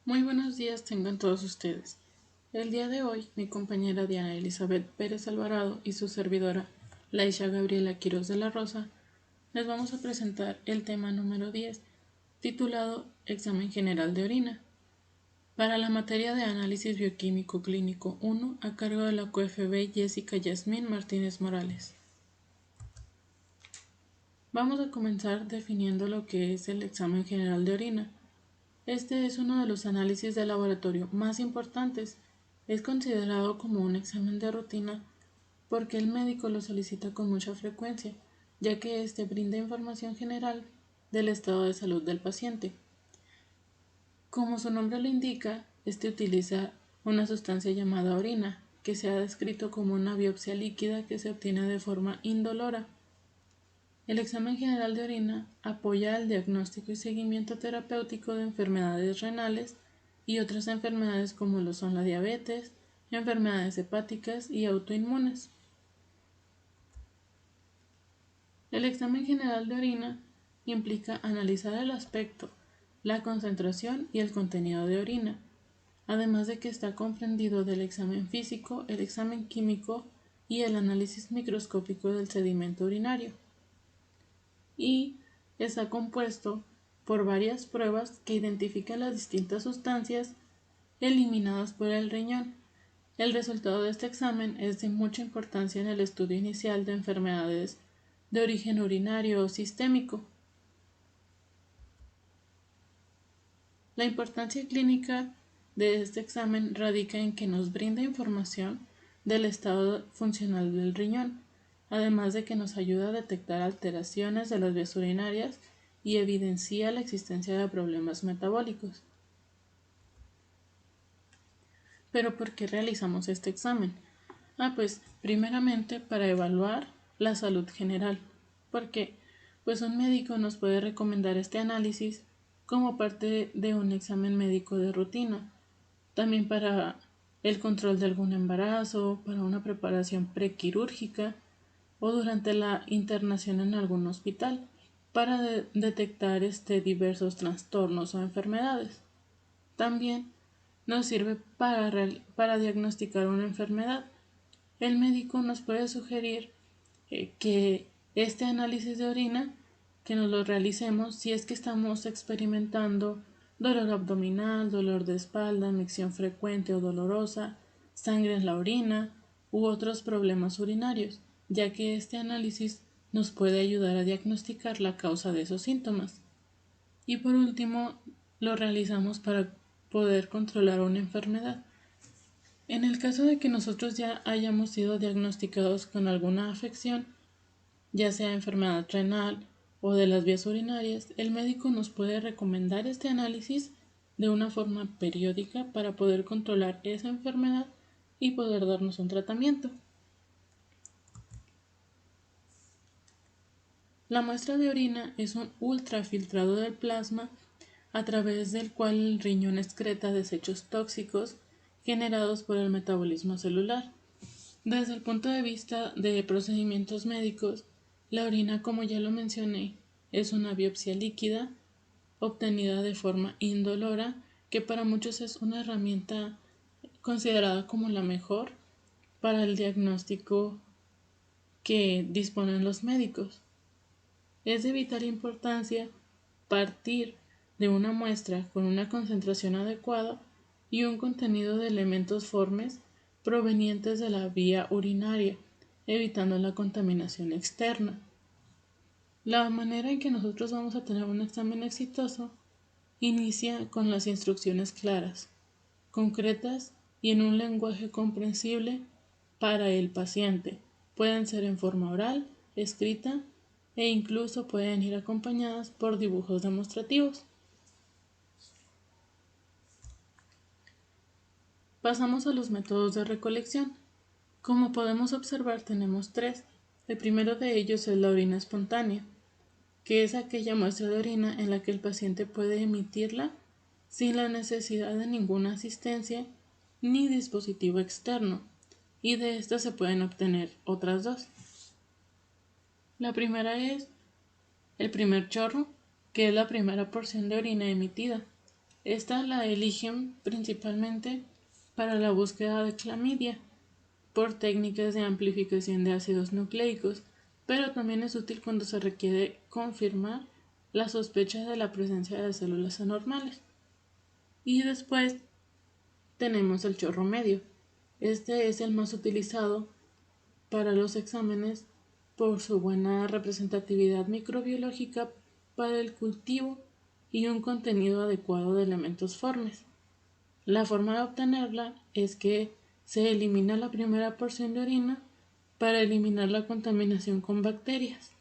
Muy buenos días tengan todos ustedes. El día de hoy, mi compañera Diana Elizabeth Pérez Alvarado y su servidora, Laisha Gabriela Quiroz de la Rosa, les vamos a presentar el tema número 10, titulado Examen General de Orina, para la materia de Análisis Bioquímico Clínico 1, a cargo de la QFB Jessica Yasmín Martínez Morales. Vamos a comenzar definiendo lo que es el examen general de orina. Este es uno de los análisis de laboratorio más importantes. Es considerado como un examen de rutina porque el médico lo solicita con mucha frecuencia, ya que éste brinda información general del estado de salud del paciente. Como su nombre lo indica, este utiliza una sustancia llamada orina, que se ha descrito como una biopsia líquida que se obtiene de forma indolora. El examen general de orina apoya el diagnóstico y seguimiento terapéutico de enfermedades renales y otras enfermedades como lo son la diabetes, enfermedades hepáticas y autoinmunes. El examen general de orina implica analizar el aspecto, la concentración y el contenido de orina, además de que está comprendido del examen físico, el examen químico y el análisis microscópico del sedimento urinario. Y está compuesto por varias pruebas que identifican las distintas sustancias eliminadas por el riñón. El resultado de este examen es de mucha importancia en el estudio inicial de enfermedades de origen urinario o sistémico. La importancia clínica de este examen radica en que nos brinda información del estado funcional del riñón, además de que nos ayuda a detectar alteraciones de las vías urinarias y evidencia la existencia de problemas metabólicos. ¿Pero por qué realizamos este examen? Pues primeramente para evaluar la salud general, porque pues un médico nos puede recomendar este análisis como parte de un examen médico de rutina, también para el control de algún embarazo, para una preparación prequirúrgica o durante la internación en algún hospital para detectar diversos trastornos o enfermedades. También nos sirve para diagnosticar una enfermedad. El médico nos puede sugerir que este análisis de orina que nos lo realicemos si es que estamos experimentando dolor abdominal, dolor de espalda, micción frecuente o dolorosa, sangre en la orina u otros problemas urinarios, ya que este análisis nos puede ayudar a diagnosticar la causa de esos síntomas. Y por último, lo realizamos para poder controlar una enfermedad. En el caso de que nosotros ya hayamos sido diagnosticados con alguna afección, ya sea enfermedad renal o de las vías urinarias, el médico nos puede recomendar este análisis de una forma periódica para poder controlar esa enfermedad y poder darnos un tratamiento. La muestra de orina es un ultrafiltrado del plasma a través del cual el riñón excreta desechos tóxicos generados por el metabolismo celular. Desde el punto de vista de procedimientos médicos, la orina, como ya lo mencioné, es una biopsia líquida obtenida de forma indolora, que para muchos es una herramienta considerada como la mejor para el diagnóstico que disponen los médicos. Es de vital importancia partir de una muestra con una concentración adecuada y un contenido de elementos formes provenientes de la vía urinaria, evitando la contaminación externa. La manera en que nosotros vamos a tener un examen exitoso inicia con las instrucciones claras, concretas y en un lenguaje comprensible para el paciente. Pueden ser en forma oral, escrita e incluso pueden ir acompañadas por dibujos demostrativos. Pasamos a los métodos de recolección. Como podemos observar, tenemos tres. El primero de ellos es la orina espontánea, que es aquella muestra de orina en la que el paciente puede emitirla sin la necesidad de ninguna asistencia ni dispositivo externo, y de esta se pueden obtener otras dos. La primera es el primer chorro, que es la primera porción de orina emitida. Esta la eligen principalmente para la búsqueda de clamidia por técnicas de amplificación de ácidos nucleicos, pero también es útil cuando se requiere confirmar la sospecha de la presencia de células anormales. Y después tenemos el chorro medio. Este es el más utilizado para los exámenes por su buena representatividad microbiológica para el cultivo y un contenido adecuado de elementos formes. La forma de obtenerla es que se elimina la primera porción de orina para eliminar la contaminación con bacterias,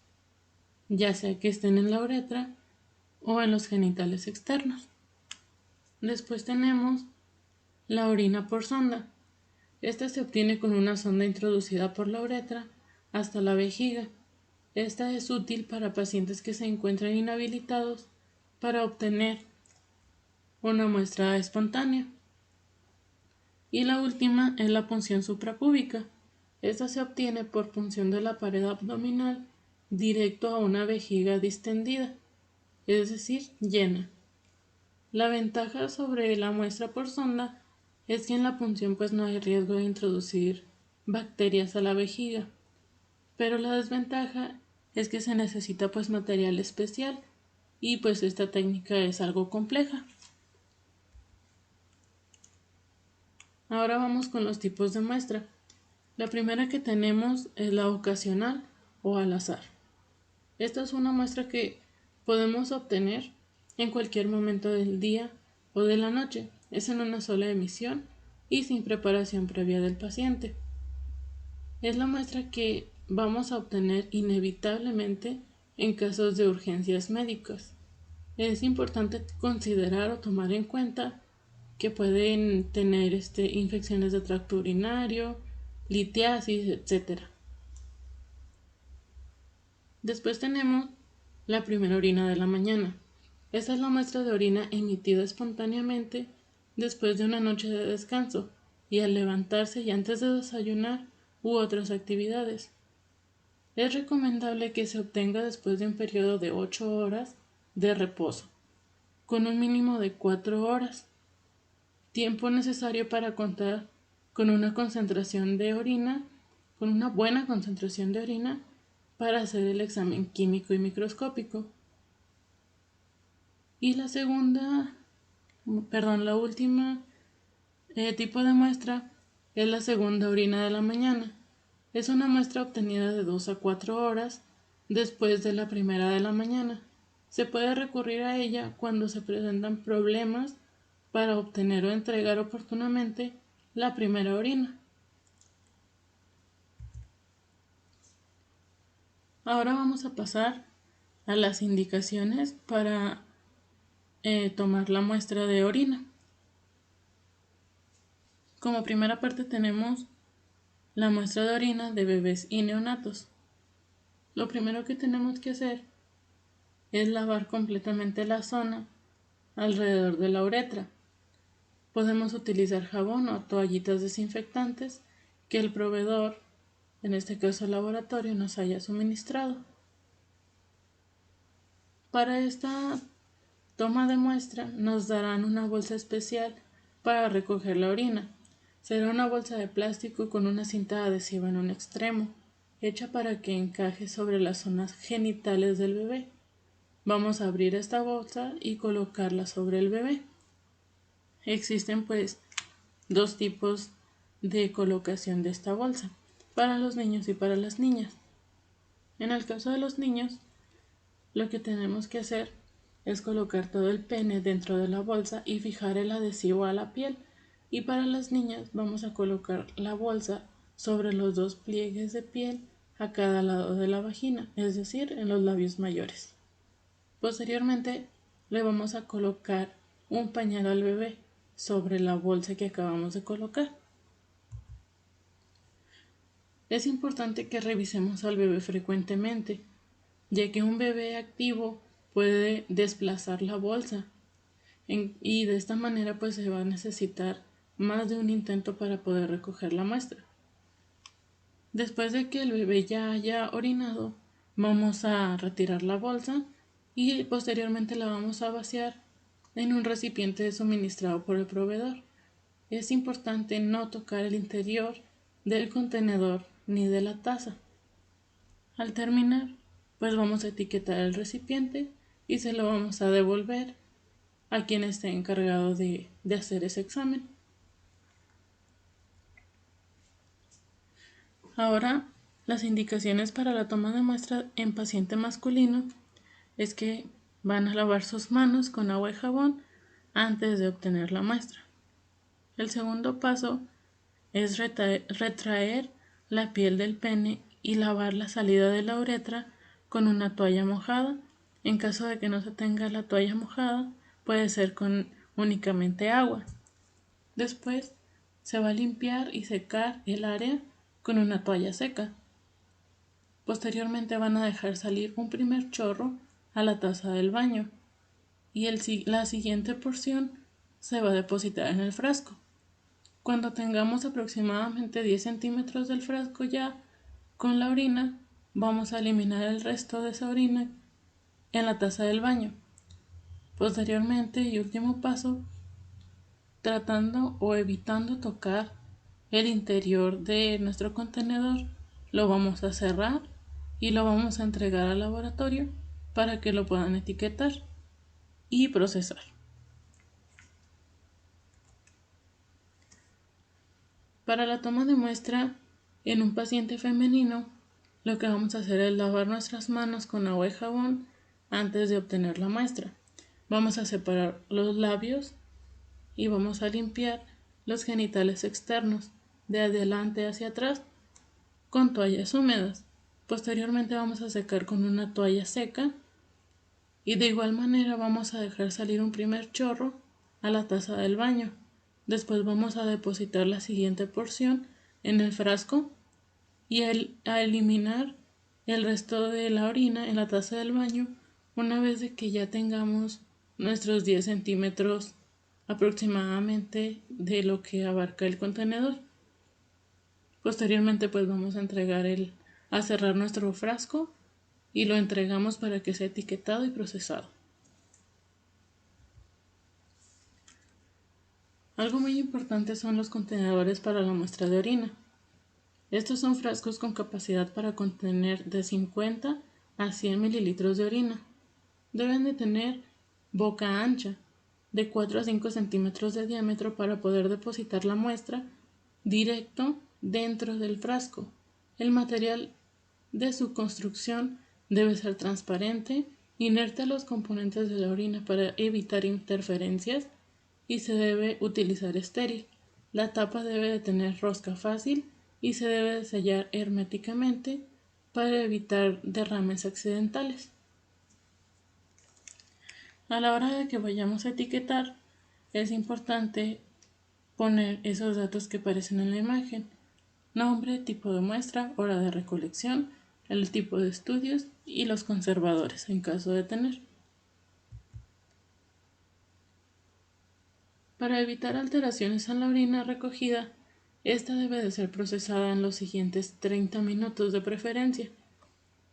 ya sea que estén en la uretra o en los genitales externos. Después tenemos la orina por sonda. Esta se obtiene con una sonda introducida por la uretra hasta la vejiga. Esta es útil para pacientes que se encuentran inhabilitados para obtener una muestra espontánea. Y la última es la punción suprapúbica. Esta se obtiene por punción de la pared abdominal directo a una vejiga distendida, es decir, llena. La ventaja sobre la muestra por sonda es que en la punción pues no hay riesgo de introducir bacterias a la vejiga, pero la desventaja es que se necesita pues material especial y pues esta técnica es algo compleja. Ahora vamos con los tipos de muestra. La primera que tenemos es la ocasional o al azar. Esta es una muestra que podemos obtener en cualquier momento del día o de la noche. Es en una sola emisión y sin preparación previa del paciente. Es la muestra que vamos a obtener inevitablemente en casos de urgencias médicas. Es importante considerar o tomar en cuenta que pueden tener infecciones de tracto urinario, litiasis, etc. Después tenemos la primera orina de la mañana. Esta es la muestra de orina emitida espontáneamente después de una noche de descanso y al levantarse y antes de desayunar u otras actividades. Es recomendable que se obtenga después de un periodo de 8 horas de reposo, con un mínimo de 4 horas, tiempo necesario para contar con una concentración de orina, con una buena concentración de orina para hacer el examen químico y microscópico. Y la última tipo de muestra es la segunda orina de la mañana. Es una muestra obtenida de 2 a 4 horas después de la primera de la mañana. Se puede recurrir a ella cuando se presentan problemas para obtener o entregar oportunamente la primera orina. Ahora vamos a pasar a las indicaciones para tomar la muestra de orina. Como primera parte tenemos la muestra de orina de bebés y neonatos. Lo primero que tenemos que hacer es lavar completamente la zona alrededor de la uretra. Podemos utilizar jabón o toallitas desinfectantes que el proveedor, en este caso el laboratorio, nos haya suministrado. Para esta toma de muestra nos darán una bolsa especial para recoger la orina. Será una bolsa de plástico con una cinta adhesiva en un extremo, hecha para que encaje sobre las zonas genitales del bebé. Vamos a abrir esta bolsa y colocarla sobre el bebé. Existen pues dos tipos de colocación de esta bolsa, para los niños y para las niñas. En el caso de los niños, lo que tenemos que hacer es colocar todo el pene dentro de la bolsa y fijar el adhesivo a la piel. Y para las niñas vamos a colocar la bolsa sobre los dos pliegues de piel a cada lado de la vagina, es decir, en los labios mayores. Posteriormente le vamos a colocar un pañal al bebé sobre la bolsa que acabamos de colocar. Es importante que revisemos al bebé frecuentemente, ya que un bebé activo puede desplazar la bolsa y de esta manera pues se va a necesitar más de un intento para poder recoger la muestra. Después de que el bebé ya haya orinado, vamos a retirar la bolsa y posteriormente la vamos a vaciar en un recipiente suministrado por el proveedor. Es importante no tocar el interior del contenedor ni de la taza. Al terminar, pues vamos a etiquetar el recipiente y se lo vamos a devolver a quien esté encargado de hacer ese examen. Ahora, las indicaciones para la toma de muestra en paciente masculino es que van a lavar sus manos con agua y jabón antes de obtener la muestra. El segundo paso es retraer la piel del pene y lavar la salida de la uretra con una toalla mojada. En caso de que no se tenga la toalla mojada, puede ser con únicamente agua. Después se va a limpiar y secar el área con una toalla seca. Posteriormente van a dejar salir un primer chorro a la taza del baño y la siguiente porción se va a depositar en el frasco. Cuando tengamos aproximadamente 10 centímetros del frasco ya con la orina, vamos a eliminar el resto de esa orina en la taza del baño. Posteriormente y último paso, tratando o evitando tocar el interior de nuestro contenedor, lo vamos a cerrar y lo vamos a entregar al laboratorio para que lo puedan etiquetar y procesar. Para la toma de muestra en un paciente femenino, lo que vamos a hacer es lavar nuestras manos con agua y jabón antes de obtener la muestra. Vamos a separar los labios y vamos a limpiar los genitales externos de adelante hacia atrás con toallas húmedas. Posteriormente vamos a secar con una toalla seca y de igual manera vamos a dejar salir un primer chorro a la taza del baño. Después vamos a depositar la siguiente porción en el frasco y a eliminar el resto de la orina en la taza del baño una vez de que ya tengamos nuestros 10 centímetros aproximadamente de lo que abarca el contenedor. Posteriormente pues vamos a cerrar nuestro frasco y lo entregamos para que sea etiquetado y procesado. Algo muy importante son los contenedores para la muestra de orina. Estos son frascos con capacidad para contener de 50 a 100 mililitros de orina. Deben de tener boca ancha, de 4 a 5 centímetros de diámetro para poder depositar la muestra directo dentro del frasco. El material de su construcción debe ser transparente, inerte a los componentes de la orina para evitar interferencias y se debe utilizar estéril. La tapa debe de tener rosca fácil y se debe de sellar herméticamente para evitar derrames accidentales. A la hora de que vayamos a etiquetar, es importante poner esos datos que aparecen en la imagen: nombre, tipo de muestra, hora de recolección, el tipo de estudios y los conservadores en caso de tener. Para evitar alteraciones en la orina recogida, esta debe de ser procesada en los siguientes 30 minutos de preferencia.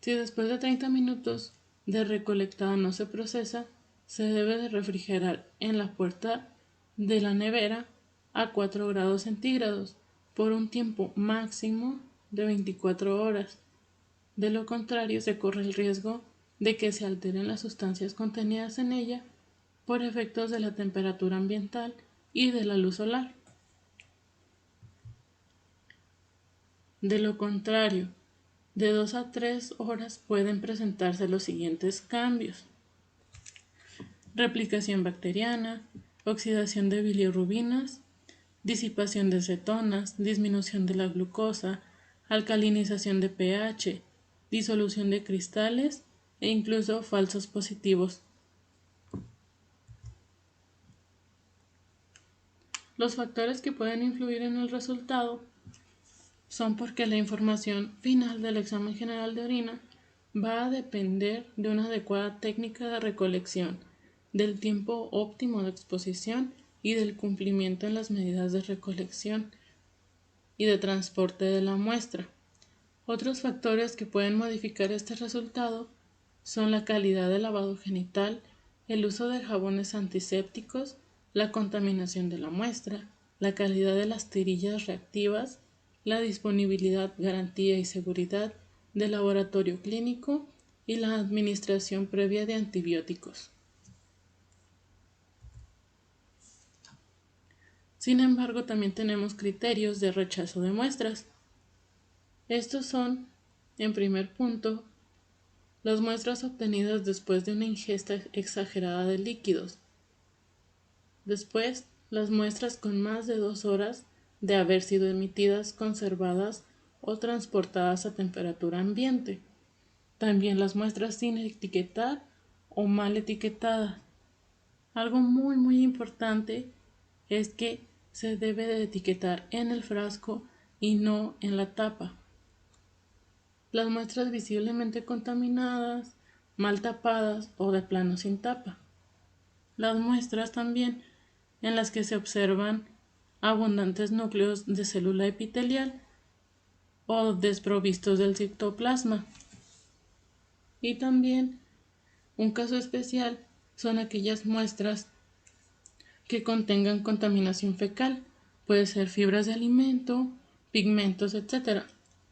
Si después de 30 minutos de recolectada no se procesa, se debe de refrigerar en la puerta de la nevera a 4 grados centígrados por un tiempo máximo de 24 horas. De lo contrario, se corre el riesgo de que se alteren las sustancias contenidas en ella por efectos de la temperatura ambiental y de la luz solar. De lo contrario, de 2 a 3 horas pueden presentarse los siguientes cambios: replicación bacteriana, oxidación de bilirrubinas, disipación de cetonas, disminución de la glucosa, alcalinización de pH, disolución de cristales e incluso falsos positivos. Los factores que pueden influir en el resultado son porque la información final del examen general de orina va a depender de una adecuada técnica de recolección, del tiempo óptimo de exposición y del cumplimiento en las medidas de recolección y de transporte de la muestra. Otros factores que pueden modificar este resultado son la calidad del lavado genital el uso de jabones antisépticos, la contaminación de la muestra, la calidad de las tirillas reactivas, la disponibilidad, garantía y seguridad del laboratorio clínico y la administración previa de antibióticos. Sin embargo, también tenemos criterios de rechazo de muestras. Estos son, en primer punto, las muestras obtenidas después de una ingesta exagerada de líquidos. Después, las muestras con más de 2 horas de haber sido emitidas, conservadas o transportadas a temperatura ambiente. También las muestras sin etiquetar o mal etiquetadas. Algo muy importante es que se debe de etiquetar en el frasco y no en la tapa. Las muestras visiblemente contaminadas, mal tapadas o de plano sin tapa. Las muestras también en las que se observan abundantes núcleos de célula epitelial o desprovistos del citoplasma. Y también un caso especial son aquellas muestras que contengan contaminación fecal, puede ser fibras de alimento, pigmentos, etc.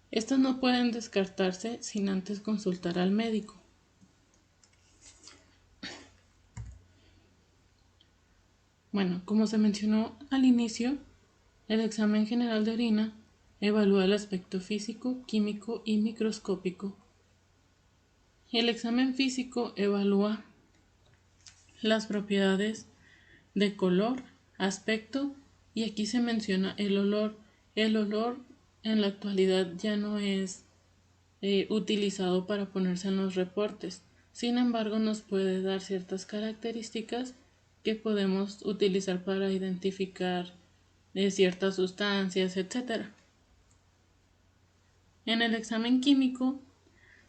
Estas no pueden descartarse sin antes consultar al médico. Bueno, como se mencionó al inicio, el examen general de orina evalúa el aspecto físico, químico y microscópico. El examen físico evalúa las propiedades de color, aspecto y aquí se menciona el olor. El olor en la actualidad ya no es utilizado para ponerse en los reportes. Sin embargo, nos puede dar ciertas características que podemos utilizar para identificar ciertas sustancias, etc. En el examen químico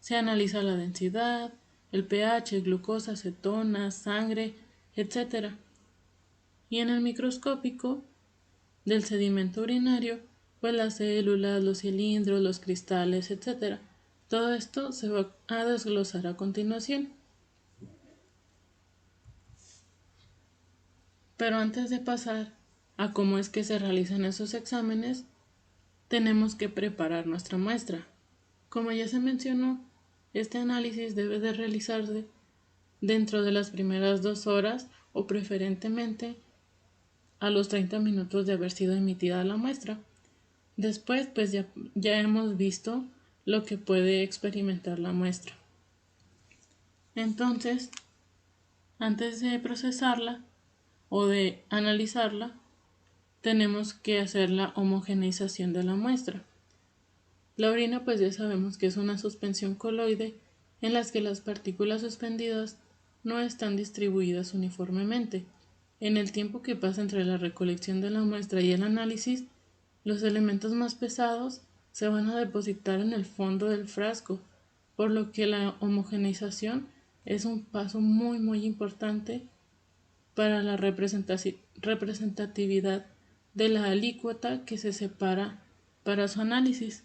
se analiza la densidad, el pH, glucosa, cetonas, sangre, etc. Y en el microscópico del sedimento urinario, pues las células, los cilindros, los cristales, etc. Todo esto se va a desglosar a continuación. Pero antes de pasar a cómo es que se realizan esos exámenes, tenemos que preparar nuestra muestra. Como ya se mencionó, este análisis debe de realizarse dentro de las primeras 2 horas o preferentemente a los 30 minutos de haber sido emitida la muestra. Después, pues ya hemos visto lo que puede experimentar la muestra. Entonces, antes de procesarla o de analizarla, tenemos que hacer la homogeneización de la muestra. La orina, pues ya sabemos que es una suspensión coloide en las que las partículas suspendidas no están distribuidas uniformemente. En el tiempo que pasa entre la recolección de la muestra y el análisis, los elementos más pesados se van a depositar en el fondo del frasco, por lo que la homogeneización es un paso muy importante para la representatividad de la alícuota que se separa para su análisis.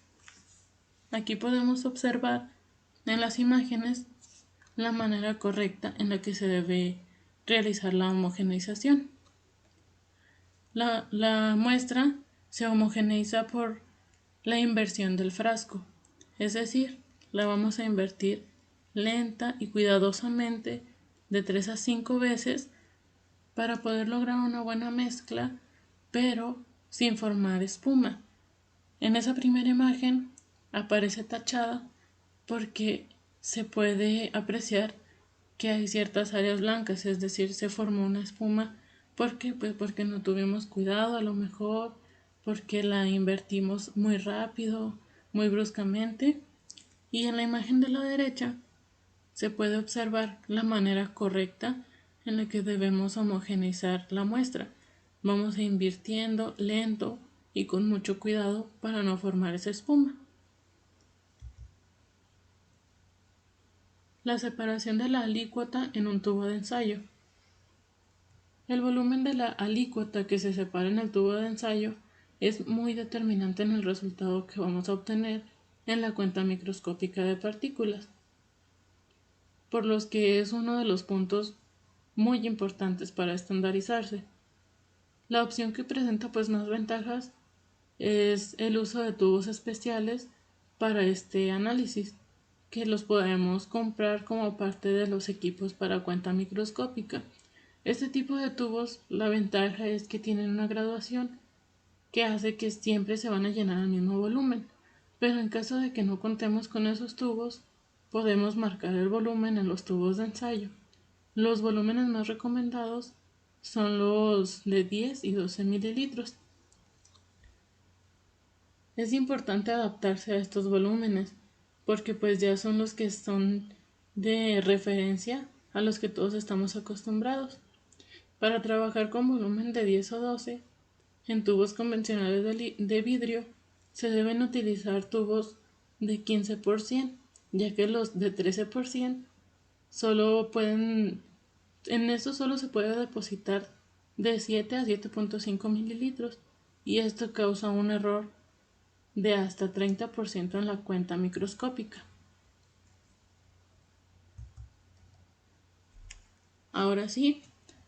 Aquí podemos observar en las imágenes la manera correcta en la que se debe realizar la homogeneización. La muestra se homogeneiza por la inversión del frasco, es decir, la vamos a invertir lenta y cuidadosamente de 3 a 5 veces para poder lograr una buena mezcla, pero sin formar espuma. En esa primera imagen aparece tachada porque se puede apreciar que hay ciertas áreas blancas, es decir, se formó una espuma. ¿Por qué? Pues porque no tuvimos cuidado, a lo mejor porque la invertimos muy rápido, muy bruscamente. Y en la imagen de la derecha se puede observar la manera correcta en la que debemos homogeneizar la muestra. Vamos a invirtiendo lento y con mucho cuidado para no formar esa espuma. La separación de la alícuota en un tubo de ensayo. El volumen de la alícuota que se separa en el tubo de ensayo es muy determinante en el resultado que vamos a obtener en la cuenta microscópica de partículas, por los que es uno de los puntos muy importantes para estandarizarse. La opción que presenta pues más ventajas es el uso de tubos especiales para este análisis, que los podemos comprar como parte de los equipos para cuenta microscópica. Este tipo de tubos, la ventaja es que tienen una graduación que hace que siempre se van a llenar al mismo volumen, pero en caso de que no contemos con esos tubos, podemos marcar el volumen en los tubos de ensayo. Los volúmenes más recomendados son los de 10 y 12 mililitros. Es importante adaptarse a estos volúmenes porque pues ya son los que son de referencia a los que todos estamos acostumbrados. Para trabajar con volumen de 10 o 12 en tubos convencionales de vidrio se deben utilizar tubos de 15%, ya que los de 13% en estos solo se puede depositar de 7 a 7.5 mililitros y esto causa un error de hasta 30% en la cuenta microscópica. Ahora sí,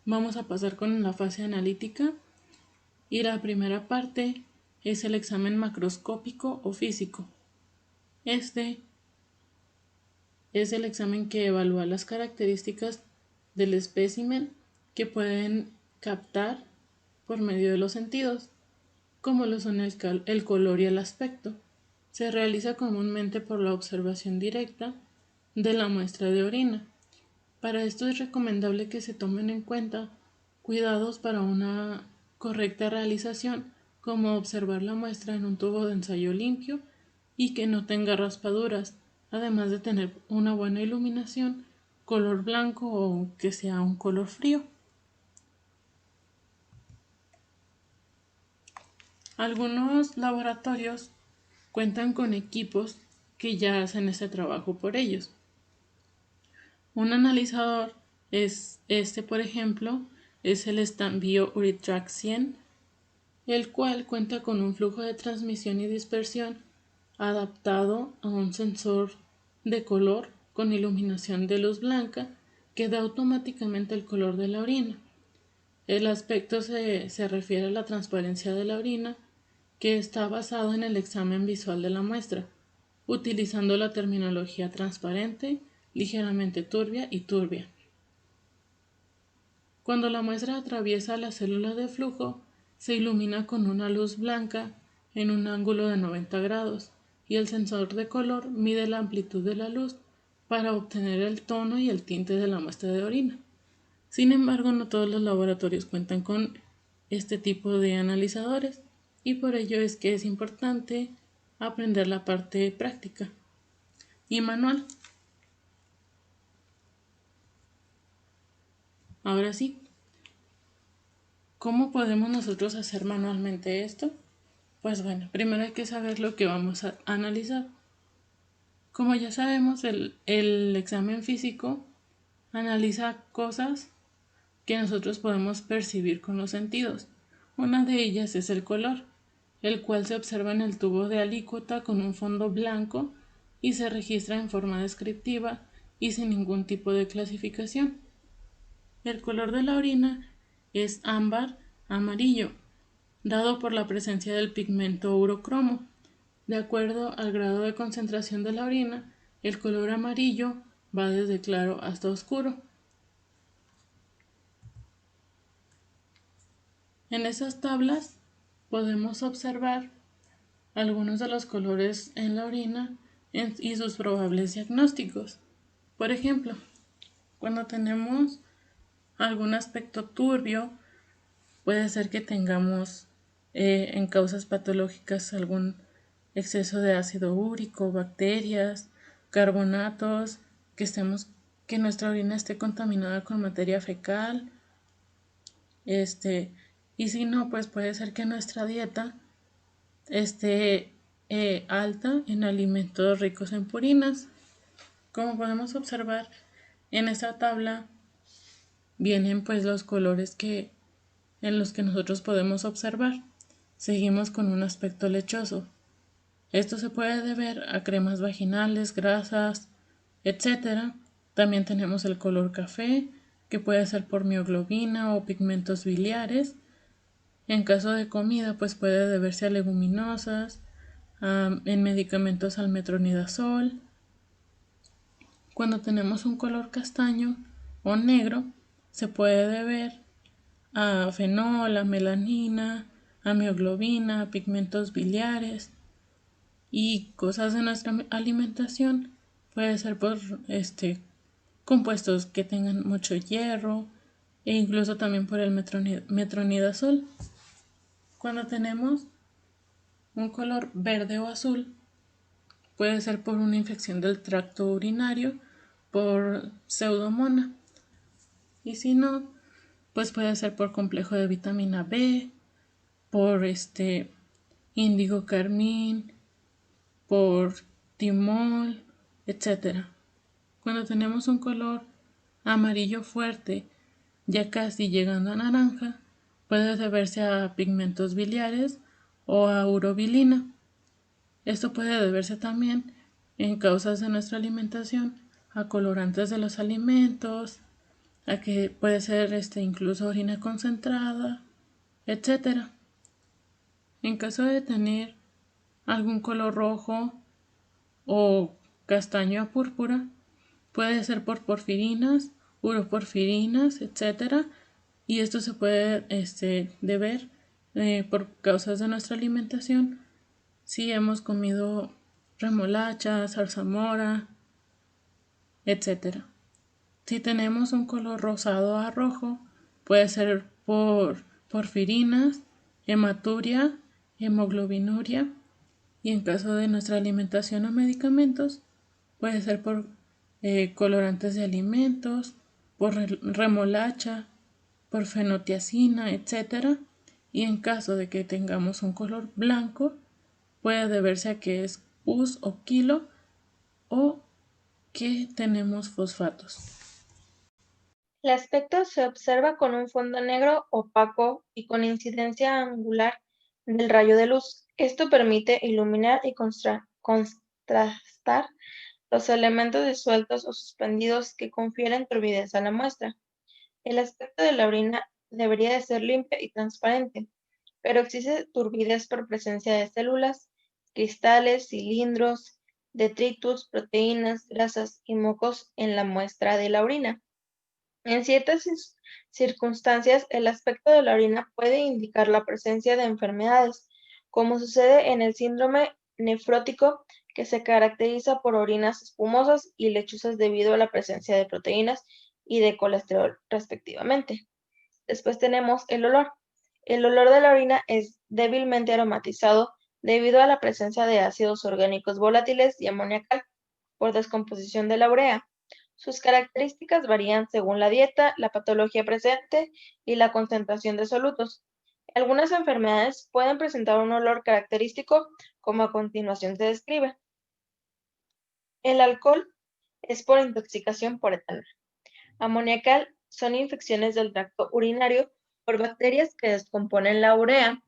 vamos a pasar con la fase analítica y la primera parte es el examen macroscópico o físico. Este es el examen que evalúa las características del espécimen que pueden captar por medio de los sentidos, como lo son el color y el aspecto. Se realiza comúnmente por la observación directa de la muestra de orina. Para esto es recomendable que se tomen en cuenta cuidados para una correcta realización, como observar la muestra en un tubo de ensayo limpio y que no tenga raspaduras, además de tener una buena iluminación, color blanco o que sea un color frío. Algunos laboratorios cuentan con equipos que ya hacen este trabajo por ellos. Un analizador por ejemplo, es el Stanbio Uritrac 100, el cual cuenta con un flujo de transmisión y dispersión adaptado a un sensor de color con iluminación de luz blanca que da automáticamente el color de la orina. El aspecto se refiere a la transparencia de la orina, que está basado en el examen visual de la muestra, utilizando la terminología transparente, ligeramente turbia y turbia. Cuando la muestra atraviesa la célula de flujo, se ilumina con una luz blanca en un ángulo de 90 grados y el sensor de color mide la amplitud de la luz para obtener el tono y el tinte de la muestra de orina. Sin embargo, no todos los laboratorios cuentan con este tipo de analizadores y por ello es que es importante aprender la parte práctica y manual. Ahora sí, ¿cómo podemos nosotros hacer manualmente esto? Pues bueno, primero hay que saber lo que vamos a analizar. Como ya sabemos, el examen físico analiza cosas que nosotros podemos percibir con los sentidos. Una de ellas es el color, el cual se observa en el tubo de alícuota con un fondo blanco y se registra en forma descriptiva y sin ningún tipo de clasificación. El color de la orina es ámbar amarillo, dado por la presencia del pigmento urocromo. De acuerdo al grado de concentración de la orina, el color amarillo va desde claro hasta oscuro. En esas tablas podemos observar algunos de los colores en la orina y sus probables diagnósticos. Por ejemplo, cuando tenemos algún aspecto turbio, puede ser que tengamos en causas patológicas algún exceso de ácido úrico, bacterias, carbonatos, que nuestra orina esté contaminada con materia fecal, y si no, pues puede ser que nuestra dieta esté alta en alimentos ricos en purinas. Como podemos observar en esta tabla, vienen pues los colores en los que nosotros podemos observar. Seguimos con un aspecto lechoso. Esto se puede deber a cremas vaginales, grasas, etc. También tenemos el color café, que puede ser por mioglobina o pigmentos biliares. En caso de comida, pues puede deberse a leguminosas, en medicamentos al metronidazol. Cuando tenemos un color castaño o negro, se puede deber a fenol, a melanina, a mioglobina, a pigmentos biliares y cosas de nuestra alimentación. Puede ser por compuestos que tengan mucho hierro e incluso también por el metronidazol. Cuando tenemos un color verde o azul, puede ser por una infección del tracto urinario, por pseudomonas. Y si no, pues puede ser por complejo de vitamina B, por índigo carmín, por timol, etc. Cuando tenemos un color amarillo fuerte, ya casi llegando a naranja, puede deberse a pigmentos biliares o a urobilina. Esto puede deberse también en causas de nuestra alimentación, a colorantes de los alimentos, a que puede ser incluso orina concentrada, etc. En caso de tener algún color rojo o castaño a púrpura, puede ser por porfirinas, uroporfirinas, etc. Y esto se puede deber por causas de nuestra alimentación si hemos comido remolacha, zarzamora, etc. Si tenemos un color rosado a rojo, puede ser por porfirinas, hematuria, hemoglobinuria, y en caso de nuestra alimentación o medicamentos, puede ser por colorantes de alimentos, por remolacha, por fenotiacina, etc. Y en caso de que tengamos un color blanco, puede deberse a que es pus o quilo o que tenemos fosfatos. El aspecto se observa con un fondo negro opaco y con incidencia angular del rayo de luz. Esto permite iluminar y contrastar los elementos disueltos o suspendidos que confieren turbidez a la muestra. El aspecto de la orina debería de ser limpio y transparente, pero existe turbidez por presencia de células, cristales, cilindros, detritus, proteínas, grasas y mocos en la muestra de la orina. En ciertas circunstancias, el aspecto de la orina puede indicar la presencia de enfermedades, como sucede en el síndrome nefrótico, que se caracteriza por orinas espumosas y lechuzas debido a la presencia de proteínas y de colesterol, respectivamente. Después tenemos el olor. El olor de la orina es débilmente aromatizado debido a la presencia de ácidos orgánicos volátiles y amoníacal por descomposición de la urea. Sus características varían según la dieta, la patología presente y la concentración de solutos. Algunas enfermedades pueden presentar un olor característico, como a continuación se describe. El alcohol es por intoxicación por etanol. Amoníacal son infecciones del tracto urinario por bacterias que descomponen la urea,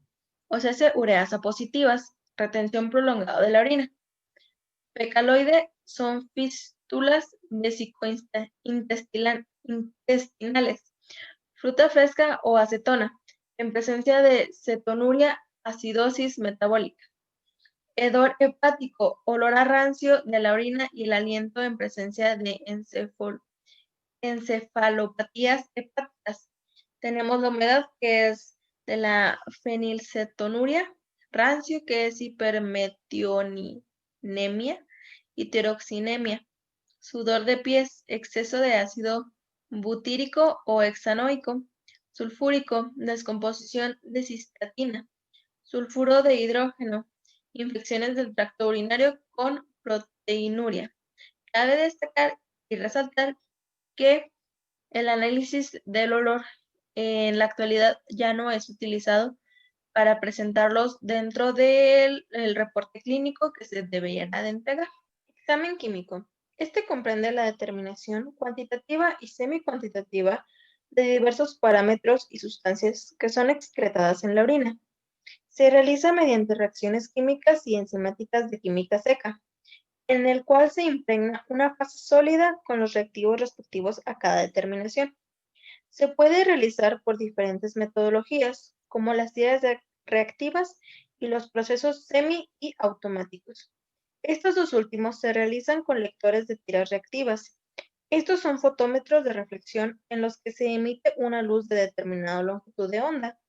o sea, ureasa positivas, retención prolongada de la orina. Fecaloide son fístulas vesicointestinales, fruta fresca o acetona, en presencia de cetonuria, acidosis metabólica. Hedor hepático, olor a rancio de la orina y el aliento en presencia de encefalopatías hepáticas. Tenemos la humedad, que es de la fenilcetonuria, rancio, que es hipermetionemia y tiroxinemia, sudor de pies, exceso de ácido butírico o hexanoico, sulfúrico, descomposición de cistatina, sulfuro de hidrógeno, infecciones del tracto urinario con proteinuria. Cabe destacar y resaltar que el análisis del olor en la actualidad ya no es utilizado para presentarlos dentro del reporte clínico que se debería de entregar. Examen químico. Este comprende la determinación cuantitativa y semi-cuantitativa de diversos parámetros y sustancias que son excretadas en la orina. Se realiza mediante reacciones químicas y enzimáticas de química seca, en el cual se impregna una fase sólida con los reactivos respectivos a cada determinación. Se puede realizar por diferentes metodologías, como las tiras reactivas y los procesos semi y automáticos. Estos dos últimos se realizan con lectores de tiras reactivas. Estos son fotómetros de reflexión en los que se emite una luz de determinada longitud de onda,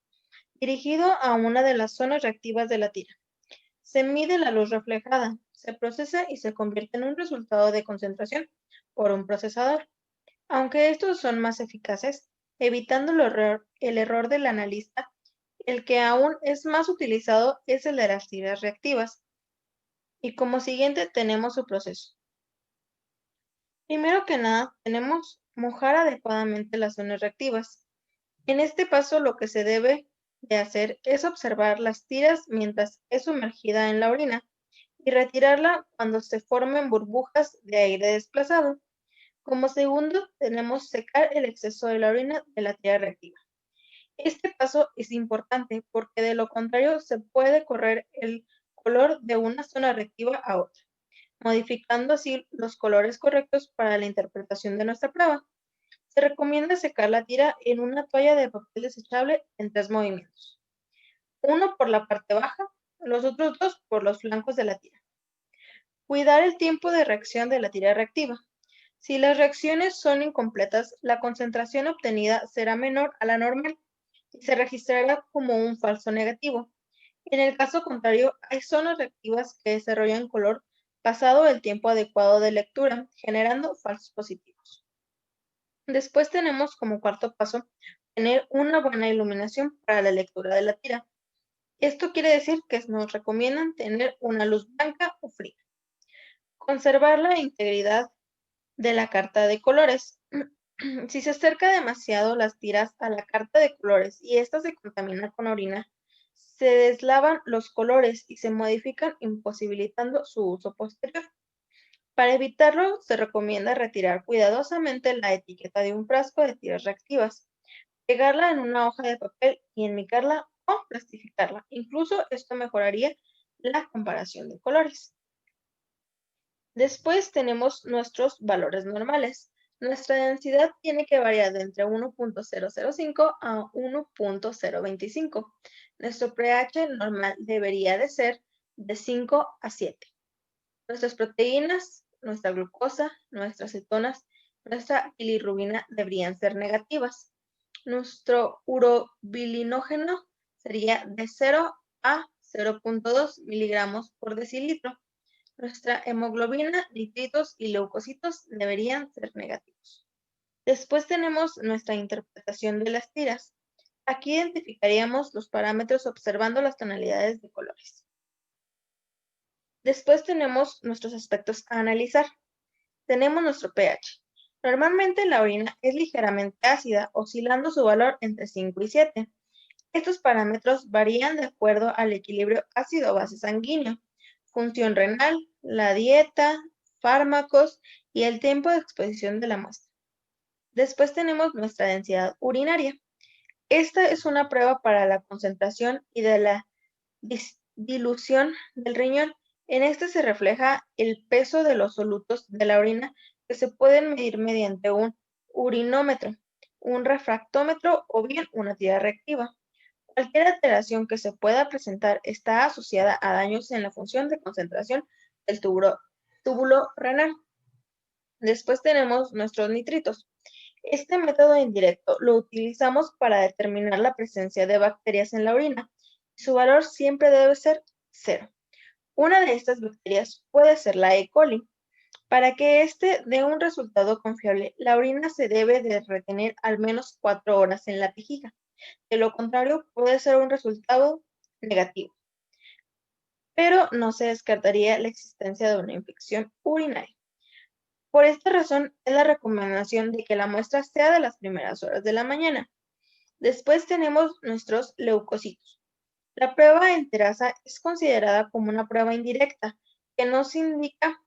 dirigido a una de las zonas reactivas de la tira. Se mide la luz reflejada, se procesa y se convierte en un resultado de concentración por un procesador. Aunque estos son más eficaces, evitando el error del analista, el que aún es más utilizado es el de las tiras reactivas. Y como siguiente tenemos su proceso. Primero que nada, tenemos mojar adecuadamente las zonas reactivas. En este paso lo que se debe de hacer es observar las tiras mientras es sumergida en la orina y retirarla cuando se formen burbujas de aire desplazado. Como segundo, tenemos secar el exceso de la orina de la tira reactiva. Este paso es importante porque de lo contrario se puede correr el color de una zona reactiva a otra, modificando así los colores correctos para la interpretación de nuestra prueba. Se recomienda secar la tira en una toalla de papel desechable en 3 movimientos. Uno por la parte baja, los otros dos por los flancos de la tira. Cuidar el tiempo de reacción de la tira reactiva. Si las reacciones son incompletas, la concentración obtenida será menor a la normal y se registrará como un falso negativo. En el caso contrario, hay zonas reactivas que desarrollan color pasado el tiempo adecuado de lectura, generando falsos positivos. Después tenemos como cuarto paso tener una buena iluminación para la lectura de la tira. Esto quiere decir que nos recomiendan tener una luz blanca o fría. Conservar la integridad de la carta de colores. Si se acerca demasiado las tiras a la carta de colores y ésta se contamina con orina, se deslavan los colores y se modifican, imposibilitando su uso posterior. Para evitarlo, se recomienda retirar cuidadosamente la etiqueta de un frasco de tiras reactivas, pegarla en una hoja de papel y enmicarla o plastificarla. Incluso esto mejoraría la comparación de colores. Después tenemos nuestros valores normales. Nuestra densidad tiene que variar de entre 1.005 a 1.025. Nuestro pH normal debería de ser de 5 a 7. Nuestras proteínas, nuestra glucosa, nuestras cetonas, nuestra bilirrubina deberían ser negativas. Nuestro urobilinógeno sería de 0 a 0.2 miligramos por decilitro. Nuestra hemoglobina, nitritos y leucocitos deberían ser negativos. Después tenemos nuestra interpretación de las tiras. Aquí identificaríamos los parámetros observando las tonalidades de colores. Después tenemos nuestros aspectos a analizar. Tenemos nuestro pH. Normalmente la orina es ligeramente ácida, oscilando su valor entre 5 y 7. Estos parámetros varían de acuerdo al equilibrio ácido-base sanguíneo, función renal, la dieta, fármacos y el tiempo de exposición de la muestra. Después tenemos nuestra densidad urinaria. Esta es una prueba para la concentración y de la dilución del riñón. En este se refleja el peso de los solutos de la orina que se pueden medir mediante un urinómetro, un refractómetro o bien una tira reactiva. Cualquier alteración que se pueda presentar está asociada a daños en la función de concentración del túbulo renal. Después tenemos nuestros nitritos. Este método indirecto lo utilizamos para determinar la presencia de bacterias en la orina. Su valor siempre debe ser 0. Una de estas bacterias puede ser la E. coli. Para que este dé un resultado confiable, la orina se debe de retener al menos 4 horas en la vejiga. De lo contrario, puede ser un resultado negativo, pero no se descartaría la existencia de una infección urinaria. Por esta razón, es la recomendación de que la muestra sea de las primeras horas de la mañana. Después tenemos nuestros leucocitos. La prueba en terasa es considerada como una prueba indirecta, que nos indica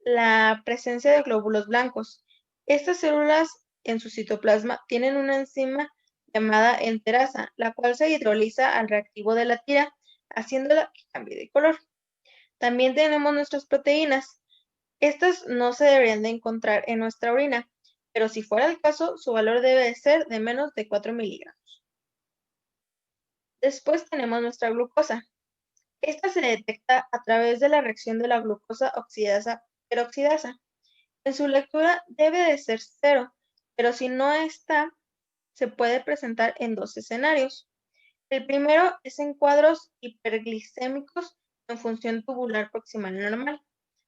la presencia de glóbulos blancos. Estas células en su citoplasma tienen una enzima llamada enterasa, la cual se hidroliza al reactivo de la tira, haciéndola que cambie de color. También tenemos nuestras proteínas. Estas no se deberían de encontrar en nuestra orina, pero si fuera el caso, su valor debe de ser de menos de 4 miligramos. Después tenemos nuestra glucosa. Esta se detecta a través de la reacción de la glucosa oxidasa-peroxidasa. En su lectura debe de ser 0, pero si no está, se puede presentar en dos escenarios. El primero es en cuadros hiperglicémicos en función tubular proximal normal,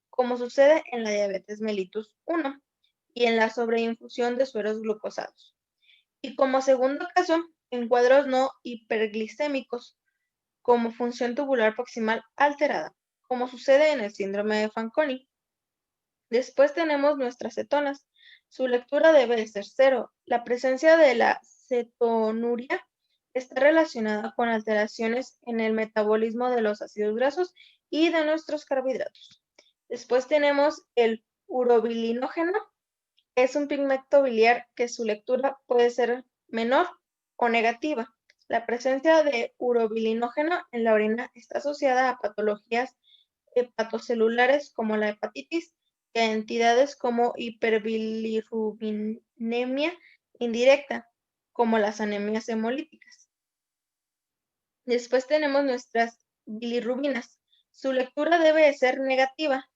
como sucede en la diabetes mellitus 1 y en la sobreinfusión de sueros glucosados. Y como segundo caso, en cuadros no hiperglicémicos, como función tubular proximal alterada, como sucede en el síndrome de Fanconi. Después tenemos nuestras cetonas. Su lectura debe de ser 0. La presencia de la cetonuria está relacionada con alteraciones en el metabolismo de los ácidos grasos y de nuestros carbohidratos. Después tenemos el urobilinógeno. Es un pigmento biliar que su lectura puede ser menor o negativa. La presencia de urobilinógeno en la orina está asociada a patologías hepatocelulares como la hepatitis y a entidades como hiperbilirrubinemia indirecta, como las anemias hemolíticas. Después tenemos nuestras bilirrubinas. Su lectura debe de ser negativa,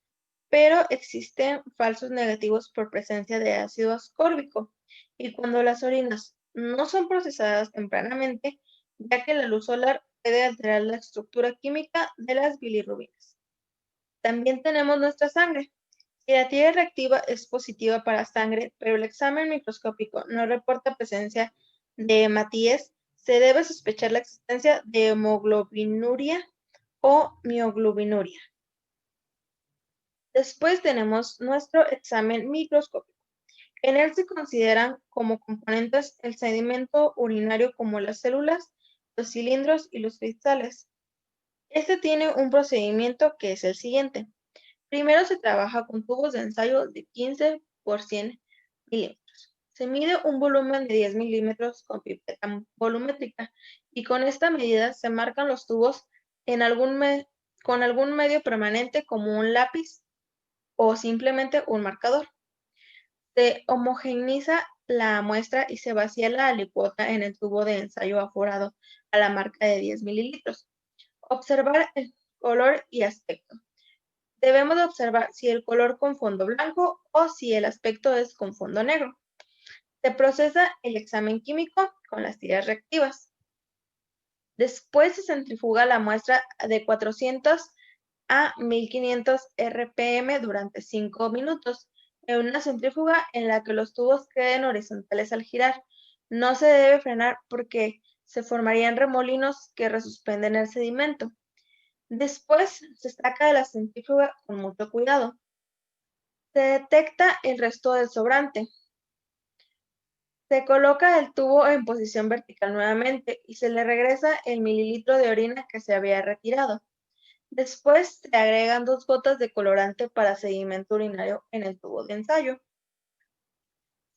pero existen falsos negativos por presencia de ácido ascórbico y cuando las orinas no son procesadas tempranamente, ya que la luz solar puede alterar la estructura química de las bilirrubinas. También tenemos nuestra sangre. Si la tira reactiva es positiva para sangre, pero el examen microscópico no reporta presencia de hematíes, se debe sospechar la existencia de hemoglobinuria o mioglobinuria. Después tenemos nuestro examen microscópico. En él se consideran como componentes el sedimento urinario como las células, los cilindros y los cristales. Este tiene un procedimiento que es el siguiente. Primero se trabaja con tubos de ensayo de 15 por 100 milímetros. Se mide un volumen de 10 milímetros con pipeta volumétrica y con esta medida se marcan los tubos con algún medio permanente como un lápiz o simplemente un marcador. Se homogeneiza la muestra y se vacía la alicuota en el tubo de ensayo aforado a la marca de 10 mililitros. Observar el color y aspecto. Debemos de observar si el color con fondo blanco o si el aspecto es con fondo negro. Se procesa el examen químico con las tiras reactivas. Después se centrifuga la muestra de 400 a 1500 RPM durante 5 minutos en una centrífuga en la que los tubos queden horizontales al girar. No se debe frenar porque se formarían remolinos que resuspenden el sedimento. Después se saca de la centrífuga con mucho cuidado. Se detecta el resto del sobrante. Se coloca el tubo en posición vertical nuevamente y se le regresa el mililitro de orina que se había retirado. Después se agregan 2 gotas de colorante para sedimento urinario en el tubo de ensayo.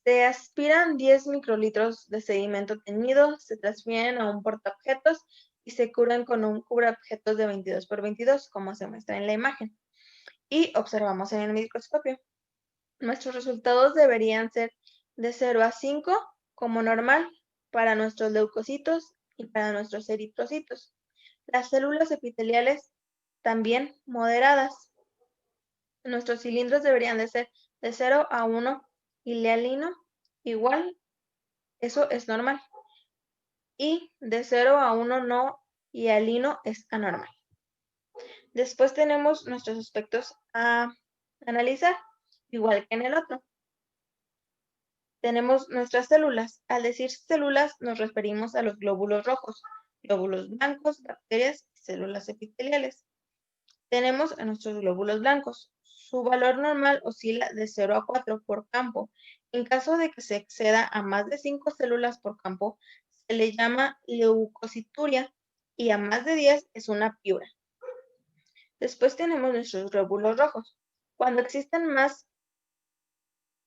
Se aspiran 10 microlitros de sedimento teñido, se transfieren a un portaobjetos y se cubren con un cubreobjetos de 22 por 22, como se muestra en la imagen. Y observamos en el microscopio. Nuestros resultados deberían ser de 0 a 5 como normal para nuestros leucocitos y para nuestros eritrocitos. Las células epiteliales también moderadas. Nuestros cilindros deberían de ser de 0 a 1 ilealino, igual, eso es normal. Y de 0 a 1 no hialino es anormal. Después tenemos nuestros aspectos a analizar, igual que en el otro. Tenemos nuestras células. Al decir células nos referimos a los glóbulos rojos, glóbulos blancos, bacterias y células epiteliales. Tenemos a nuestros glóbulos blancos. Su valor normal oscila de 0 a 4 por campo. En caso de que se exceda a más de 5 células por campo, se le llama leucocituria y a más de 10 es una piura. Después tenemos nuestros glóbulos rojos. Cuando existen más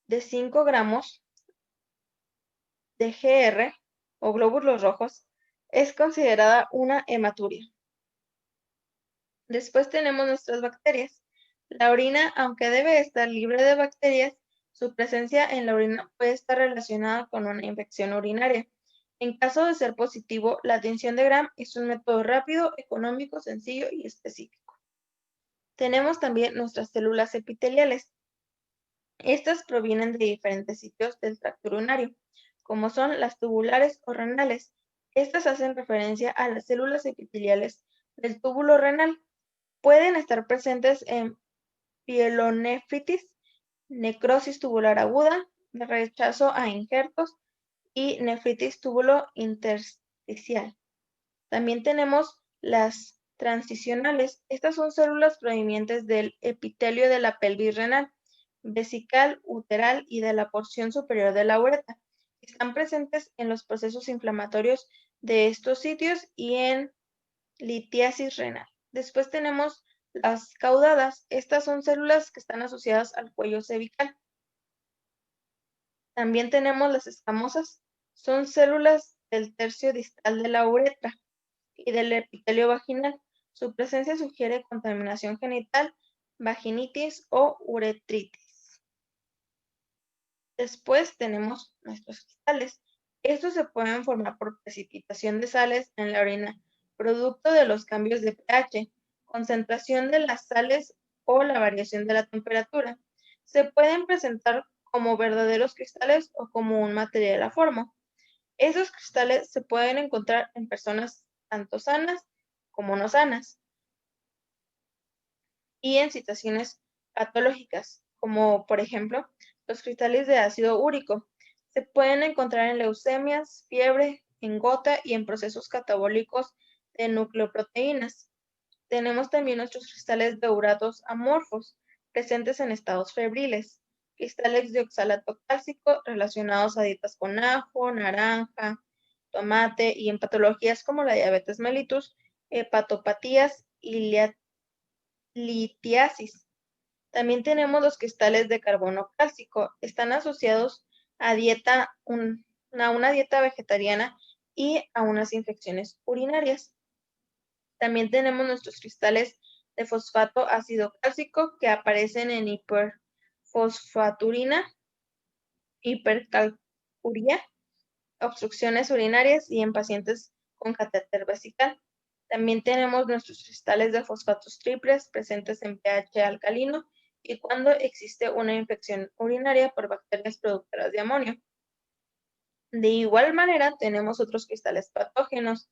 de 5 gramos de GR o glóbulos rojos, es considerada una hematuria. Después tenemos nuestras bacterias. La orina, aunque debe estar libre de bacterias, Su presencia en la orina puede estar relacionada con una infección urinaria. En caso de ser positivo, la tinción de Gram es un método rápido, económico, sencillo y específico. Tenemos también nuestras células epiteliales. Estas provienen de diferentes sitios del tracto urinario, como son las tubulares o renales. Estas hacen referencia a las células epiteliales del túbulo renal. Pueden estar presentes en pielonefritis, necrosis tubular aguda, rechazo a injertos y nefritis túbulo intersticial. También tenemos las transicionales. Estas son células provenientes del epitelio de la pelvis renal, vesical, uteral y de la porción superior de la uretra. Están presentes en los procesos inflamatorios de estos sitios y en litiasis renal. Después tenemos las caudadas. Estas son células que están asociadas al cuello cervical. También tenemos las escamosas. Son células del tercio distal de la uretra y del epitelio vaginal. Su presencia sugiere contaminación genital, vaginitis o uretritis. Después tenemos nuestros cristales. Estos se pueden formar por precipitación de sales en la orina, producto de los cambios de pH, concentración de las sales o la variación de la temperatura. Se pueden presentar como verdaderos cristales o como un material aformo. Esos cristales se pueden encontrar en personas tanto sanas como no sanas y en situaciones patológicas, como por ejemplo los cristales de ácido úrico. Se pueden encontrar en leucemias, fiebre, en gota y en procesos catabólicos de nucleoproteínas. Tenemos también nuestros cristales de uratos amorfos, presentes en estados febriles, cristales de oxalato cálcico relacionados a dietas con ajo, naranja, tomate y en patologías como la diabetes mellitus, hepatopatías y litiasis. También tenemos los cristales de carbono cálcico. Están asociados a una dieta vegetariana y a unas infecciones urinarias. También tenemos nuestros cristales de fosfato ácido cálcico que aparecen en hiperfosfaturina, hipercalcuria, obstrucciones urinarias y en pacientes con catéter vesical. También tenemos nuestros cristales de fosfatos triples presentes en pH alcalino y cuando existe una infección urinaria por bacterias productoras de amonio. De igual manera, tenemos otros cristales patógenos,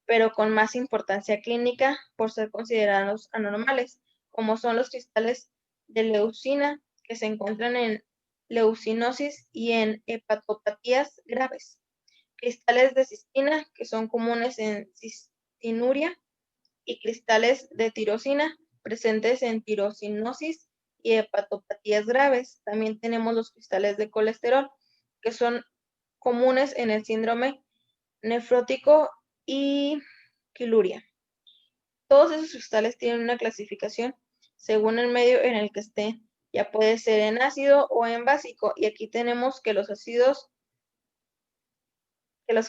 pero con más importancia clínica por ser considerados anormales, como son los cristales de leucina, que se encuentran en leucinosis y en hepatopatías graves. Cristales de cistina, que son comunes en cistinuria, y cristales de tirosina, presentes en tirosinosis y hepatopatías graves. También tenemos los cristales de colesterol, que son comunes en el síndrome nefrótico y quiluria. Todos esos cristales tienen una clasificación según el medio en el que estén. Ya puede ser en ácido o en básico. Y aquí tenemos que los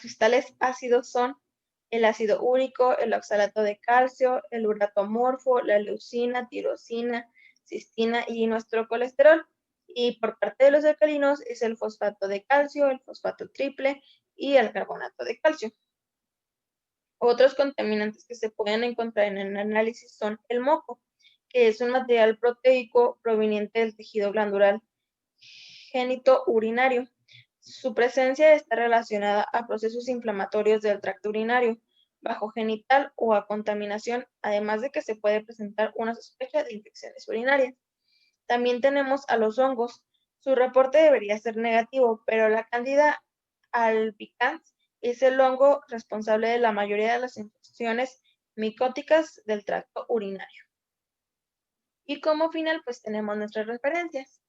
cristales ácidos son el ácido úrico, el oxalato de calcio, el urato amorfo, la leucina, tirosina, cistina y nuestro colesterol. Y por parte de los alcalinos es el fosfato de calcio, el fosfato triple y el carbonato de calcio. Otros contaminantes que se pueden encontrar en el análisis son el moco, que es un material proteico proveniente del tejido glandular genitourinario. Su presencia está relacionada a procesos inflamatorios del tracto urinario, bajo genital o a contaminación, además de que se puede presentar una sospecha de infecciones urinarias. También tenemos a los hongos. Su reporte debería ser negativo, pero la Candida albicans es el hongo responsable de la mayoría de las infecciones micóticas del tracto urinario. Y como final, pues tenemos nuestras referencias.